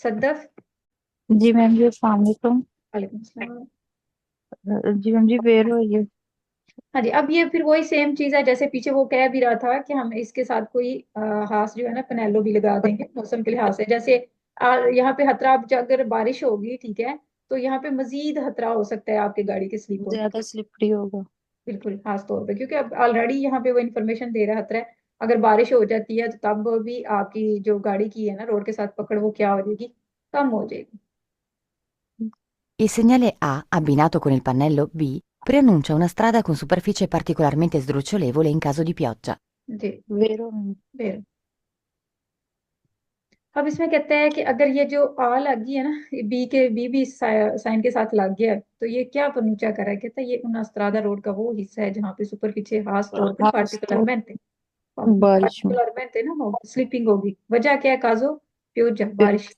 सद्दफ। जी ma'am जी, अस्सलाम वालेकुम। वालेकुम सलाम। जी मैम जी, वेयर हो ये? हाँ जी, अब ये फिर वही सेम चीज है जैसे पीछे वो कह भी रहा था कि हम इसके साथ कोई हास जो है ना पनेलो भी लगा देंगे मौसम के लिहाज से। जैसे यहाँ पे खतरा, अब अगर बारिश होगी ठीक है, तो यहाँ पे मजीद खतरा हो सकता है आपकी गाड़ी के स्लिप होने का। ज्यादा स्लिपरी होगा। बिल्कुल खास तौर पे, क्योंकि अब ऑलरेडी यहाँ पे वो इन्फॉर्मेशन दे रहा है, खतरा है। अगर बारिश हो जाती है तो तब भी आपकी जो गाड़ी की है ना रोड के साथ पकड़, वो क्या हो जाएगी, कम हो जाएगी। Il segnale A, abbinato con il pannello B, preannuncia una strada con superficie particolarmente sdrucciolevole in caso di pioggia. जी। वेयर हो मैम? फिर अब इसमें कहते हैं कि अगर ये जो आ लग गई है ना, बी भी साइन के साथ लग गया है, तो ये क्या प्रनूचा कर रहा है, कहता है ये उन अस्त्रादा रोड का वो हिस्सा है जहाँ पे सुपर पीछे खास तौर पे हाँ, तो पार्टिकुलरmente बारिश में। पार्टिकुलरmente ना हो स्लीपिंग होगी। वजह क्या है, काजो प्योजा, बारिश।